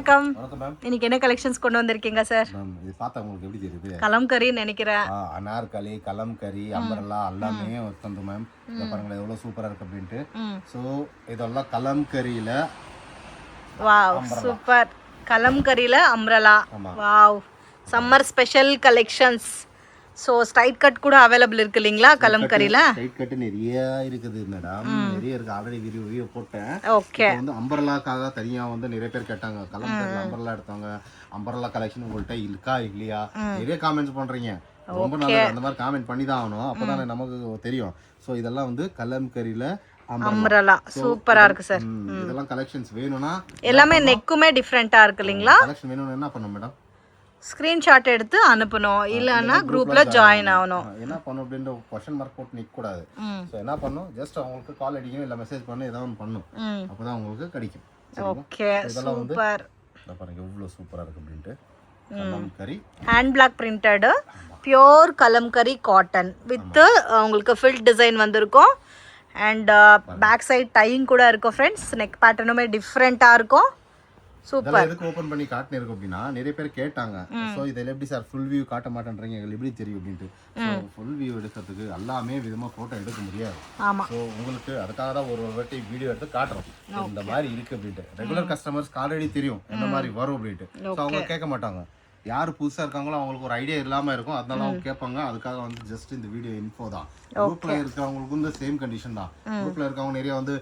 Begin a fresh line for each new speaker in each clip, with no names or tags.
வணக்கம்.
வணக்கம் மேம்.
இன்னைக்கு என்ன கலெக்ஷன்ஸ் கொண்டு வந்திருக்கீங்க சார்?
மேம் இது பார்த்தா உங்களுக்கு எப்படி தெரியுது?
கலம்கரின்னு நினைக்கிறேன்.
அனார்கலி, கலம்கரி, அம்பர்லா எல்லாமே வந்து மேம் இதை பாருங்களேன் எவ்வளோ சூப்பராக இருக்கு அப்படின்ட்டு. ஸோ இதெல்லாம் கலம்கரியில்.
Wow super. கலம்கரியில் umbrella. Wow summer special collections. So straight cut கூட அவைலபிள் இருக்கு இல்லைங்களா கலம்கரியில்?
ஸ்ட்ரைட் கட்டு நிறைய இருக்குது மேடம், நிறைய இருக்கு. ஆல்ரெடி வீடியோ போட்டேன்.
ஓகே.
வந்து அம்பர்லாக்காக தனியாக வந்து நிறைய பேர் கேட்டாங்க, கலம்கரியில் அம்பர்லா எடுத்தவங்க அம்பர்லா கலெக்ஷன் உங்கள்கிட்ட இருக்கா இல்லையா நிறைய காமெண்ட்ஸ் பண்றீங்க. ரொம்ப நல்லது, அந்த மாதிரி காமெண்ட் பண்ணி தான் ஆகணும், அப்போதான் நமக்கு தெரியும். ஸோ இதெல்லாம் வந்து கலம்கரியில்
அம்ரலா சூப்பரா இருக்கு சார்.
இதெல்லாம் கலெக்ஷன்ஸ் வேணும்னா
எல்லாமே நெக்குமே டிஃப்ரெண்டா இருக்கு இல்லைங்களா?
கலெக்ஷன் வேணும்னா என்ன பண்ணணும் மேடம்?
ஸ்கிரீன்ஷாட் எடுத்து அனுப்பணும், இல்லைன்னா குரூப்ல ஜாயின் ஆகணும்.
என்ன பண்ணும் அப்படின்ற கொஸ்டின் மார்க் போட்டு நிற்க கூடாது. ஸோ என்ன பண்ணும், ஜஸ்ட் அவங்களுக்கு கால் அடிக்கணும் இல்லை மெசேஜ் பண்ணணும், ஏதாவது ஒன்று பண்ணும், அப்போதான் உங்களுக்கு கிடைக்கும்.
Okay super.
பாருங்க எவ்வளோ சூப்பராக இருக்கு அப்படின்ட்டு. Kalamkari
hand black printed pure kalamkari cotton with உங்களுக்கு ஃபில்ட் டிசைன் வந்திருக்கும். அண்ட் பேக் சைட் டையிங் கூட இருக்கும் ஃப்ரெண்ட்ஸ். நெக் பேட்டர்னுமே டிஃப்ரெண்ட்டாக இருக்கும். சூப்பர்.
எதுக்கு ஓபன் பண்ணி காட்டினே இருக்கும் அப்படின்னா நிறைய பேர் கேட்டாங்க, ஸோ இதில் எப்படி சார் ஃபுல் வியூ காட்ட மாட்டேன்றீங்க, எங்களுக்கு எப்படி தெரியும் அப்படின்ட்டு. ஸோ ஃபுல் வியூ எடுக்கிறதுக்கு எல்லாமே விதமாக ஃபோட்டோ எடுக்க முடியாது. ஸோ உங்களுக்கு அதுக்காக தான் ஒரு வாட்டி வீடியோ எடுத்து காட்டுறோம், இந்த மாதிரி இருக்கு அப்படின்ட்டு. ரெகுலர் கஸ்டமர்ஸ்க்கு ஆல்ரெடி தெரியும் என்ன மாதிரி வரும் அப்படின்ட்டு. ஸோ அவங்க கேட்க மாட்டாங்க. யார் புதுசாக இருக்காங்களோ அவங்களுக்கு ஒரு ஐடியா இல்லாமல் இருக்கும், அதனால அவங்க கேட்பாங்க. அதுக்காக வந்து ஜஸ்ட் இந்த வீடியோ இன்ஃபோ தான். குரூப்பில் இருக்கிறவங்களுக்கு வந்து சேம் கண்டிஷன் தான். குரூப்பில் இருக்கவங்க நிறைய வந்து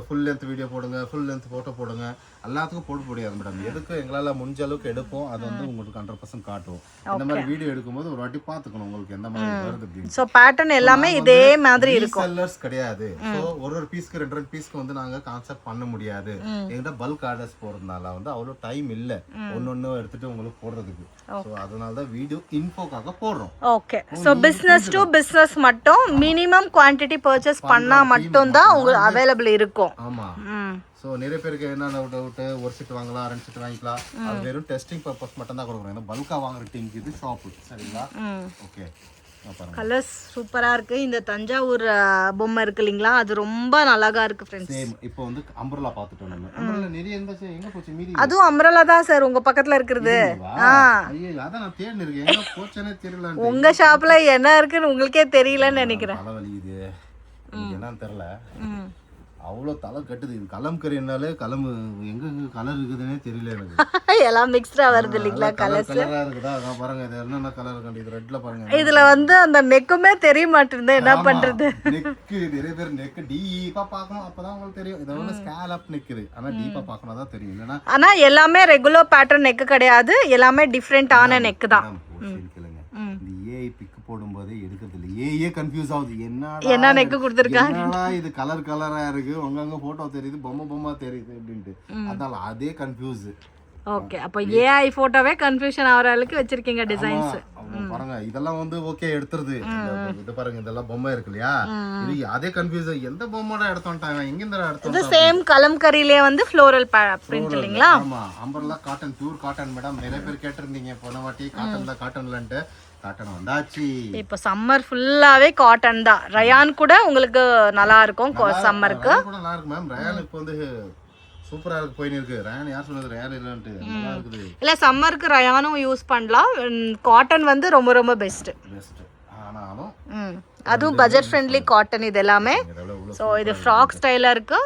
ஃபுல் லென்த் வீடியோ போடுங்க, ஃபுல் லென்த் ஃபோட்டோ போடுங்க, எல்லாத்துக்கும் போட முடியாது மேடம். எதுக்கு எங்களால் முடிஞ்ச அளவுக்கு எடுப்போம், அது வந்து உங்களுக்கு 100% காட்டுவோம். இந்த மாதிரி வீடியோ எடுக்கும்போது ஒரு வாட்டி பார்த்துக்கணும் உங்களுக்கு எந்த மாதிரி வருது அப்படின்னு.
ஸோ பேட்டர்ன் எல்லாமே இதே மாதிரி இருக்கும்.
செல்லர்ஸ் கிடையாது. ஸோ ஒரு பீஸ்க்கு 2 பீஸ்க்கு வந்து நாங்கள் கான்செப்ட் பண்ண முடியாது. எங்கிட்ட பல்க் ஆர்டர்ஸ் போகிறதுனால வந்து அவ்வளோ டைம் இல்லை ஒன்று எடுத்துட்டு உங்களுக்கு போடுறதுக்கு. ஸோ அதனால தான் வீடியோ இன்ஃபோக்காக போடுறோம்.
Okay. So business to business மட்டும் மினிமம் குவான்டிட்டி பர்ச்சேஸ் பண்ணால் மட்டும்தான் உங்களுக்கு அவைலபிள் இருக்கும்.
ஆமாம். ஸோ நிறைய பேருக்கு என்ன டவுட்டு, ஒரு செட் வாங்கலாம் 2 செட் வாங்கிக்கலாம், அது வெறும் டெஸ்டிங் பர்பஸ் மட்டும் தான் கொடுக்குறோம். ஏன்னா பல்காக வாங்குற டீமுக்கு இது ஷாப்பு, சரிங்களா? ஓகே.
கலர்ஸ் சூப்பரா இருக்கு. இந்த தஞ்சாவூர் பொம்மை இருக்கு இல்லைங்களா, அது ரொம்ப அழகா இருக்கு ஃப்ரெண்ட்ஸ்.
சேம் இப்போ வந்து அம்பர்லா பார்த்துட்டோம் நம்ம. அம்பர்லா நிறைய இருந்துச்சு, எங்க போச்சு மீதி?
அதுவும் அம்பர்லா தான் சார் உங்க பக்கத்துல இருக்குது.
ஐயோ அதான் நான் தேடி இருக்கேன், எங்க போச்சேனே தெரியல.
உங்க ஷாப்ல என்ன இருக்குன்னு உங்களுக்கே தெரியலன்னு நினைக்கிறேன்.
தலைவலி இது என்னன்னு தெரியல, அவ்வளோ தலை கட்டுது. இது கலம்கரினாலே எங்க கலர் இருக்குதுன்னே தெரியல எனக்கு.
எல்லாம் மிக்ஸ்டா வருது இல்லைங்களா கலர்ஸ்.
கலரா இருக்குதா? அதான் பாருங்க, இது என்னென்ன கலர் இருக்கு. இது ரெட்ல பாருங்க.
இதுல வந்து அந்த நெக்குமே தெரிய மாட்டேங்குது, என்ன பண்றது?
நெக்கு நிறைய பேர் நெக்கு டீப்பா பார்க்கணும், அப்பதான் உங்களுக்கு தெரியும். இத வந்து ஸ்கேலப் நெக்குது, ஆனா டீப்பா பார்க்கணும் தான் தெரியும். இல்லனா
ஆனா எல்லாமே ரெகுலர் பேட்டர்ன் நெக் கிடையாது, எல்லாமே டிஃபரெண்டான நெக் தான்.
இந்த ஏஐ பிக் போடும்போது எடுக்கிறது இல்லை, ஏஐயே கன்ஃபியூஸ் ஆகுது.
என்ன நெக் கொடுத்திருக்காங்க,
என்னடா இது கலரா இருக்கு, அங்கங்க போட்டோ தெரியுது, பொம்மை தெரியுது அப்படின்ட்டு. அதனால அதே கன்ஃபியூஸ்.
ஓகே. அப்ப ஏஐ போட்டோவே கன்ஃபியூஷன் ஆவற அளவுக்கு வச்சிருக்கீங்க டிசைன்ஸ்.
பாருங்க இதெல்லாம் வந்து ஓகே எடுத்துருது. இது பாருங்க இதெல்லாம் பொம்மை இருக்கு இல்லையா, இது அதே கன்ஃபியூஸ். எந்த பொம்மைடா எடுத்தோம்ட்டாங்க, எங்க இந்த எடுத்தோம்.
இது சேம் கலம்கரியிலே வந்து ஃப்ளோரல் பிரிண்ட் இல்லீங்களா?
ஆமா. Umbrella cotton, pure cotton madam. நிறைய பேர் கேட்டிருந்தீங்க போன வாட்டி காட்டன்லன்ட்டு. காட்டன் வந்தாச்சு. இப்போ
சம்மர் ஃபுல்லாவே காட்டன் தான். ரயான் கூட உங்களுக்கு நல்லா இருக்கும் சம்மருக்கு.
நல்லா இருக்கு மேம். ரயான் இப்போ வந்து சூப்பரா இருக்கு, போயின்னு இருக்கு. ரயான் யார் சொன்னது ரயான் இல்லன்ட்டு? நல்லா இருக்குது. இல்ல
சம்மருக்கு ரயானும் யூஸ் பண்ணலாம். காட்டன் வந்து ரொம்ப ரொம்ப பெஸ்ட்.
ஆனாலும்
அதுவும் பட்ஜெட் ஃப்ரெண்ட்லி காட்டன் இது எல்லாமே. ஸோ இது ஃப்ராக் ஸ்டைலா இருக்கு.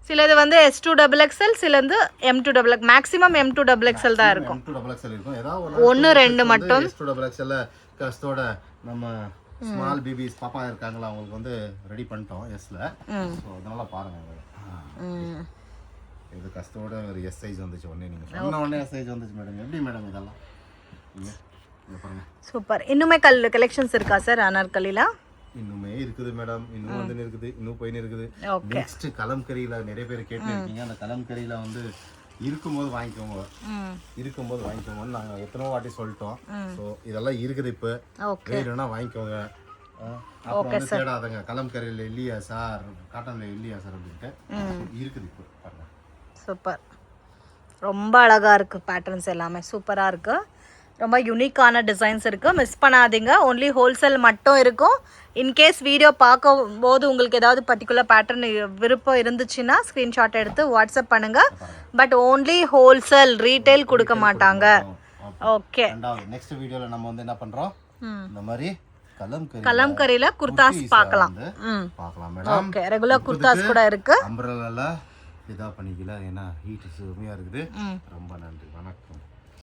சிலது வந்து S2XXL, சிலது M2XX, மேக்ஸிமம் M2XXL தான் இருக்கும்.
M2XXL இருக்கும். ஏதாவது
1-2 மட்டும்
S2XXL கஸ்டோட நம்ம ஸ்மால் பேபிஸ் பாப்பா இருக்காங்களா, அவங்களுக்கு வந்து ரெடி பண்ணிட்டோம் எஸ்ல. ஸோ அதனால பாருங்க, இது கஸ்டோட ஒரு எஸ் சைஸ் வந்துச்சு. உடனே எஸ் சைஸ் வந்துச்சு மேடம். எப்படி மேடம் இதெல்லாம்?
சூப்பர். இன்னுமே கலெக்ஷன்ஸ் இருக்கா சார் அனார்கலில?
இன்னுமே இருக்குது மேடம், இன்னும் வந்து இருக்குது, இன்னும் போயின்னு இருக்குது. நெக்ஸ்ட் கலம்கரியில நிறைய பேர் கேட்டு இருக்கீங்க. அந்த கலம்கரியில வந்து இருக்கும்போது வாங்கிக்கோங்க நாங்கள் எத்தனோ வாட்டி சொல்லிட்டோம். ஸோ இதெல்லாம் இருக்குது, இப்போ வேணும்னா வாங்கிக்கோங்க. அப்புறம் வந்து தேடாதங்க, கலம்கரியில் இல்லையா சார், காட்டன்ல இல்லையா சார் அப்படின்ட்டு இருக்குது இப்போ பாருங்க.
சூப்பர். ரொம்ப அழகா இருக்கு, பேட்டர்ன்ஸ் எல்லாமே சூப்பரா இருக்கு. ரொம்ப யூனிக்கான டிசைன்ஸ் இருக்குது, மிஸ் பண்ணாதீங்க. ஓன்லி ஹோல்சேல் மட்டும் இருக்கும். இன்கேஸ் வீடியோ பார்க்கும்போது உங்களுக்கு ஏதாவது பர்டிகுலர் பேட்டர்ன் விருப்பம் இருந்துச்சுன்னா ஸ்க்ரீன்ஷாட் எடுத்து வாட்ஸ்அப் பண்ணுங்கள். பட் ஓன்லி ஹோல்சேல், ரீட்டைல் கொடுக்க மாட்டாங்க. ஓகே,
நெக்ஸ்ட் வீடியோவில் நம்ம வந்து என்ன பண்ணுறோம், இந்த மாதிரி
கலம்கரியில குர்தாஸ் பார்க்கலாம்.
மேடம்.
ஓகே, ரெகுலர் குர்தாஸ் கூட இருக்கு.
அம்பரலால இதா பண்ணிக்கலாம், ஏன்னா ஹீட் சுமையாக இருக்குது. ரொம்ப நன்றி, வணக்கம்.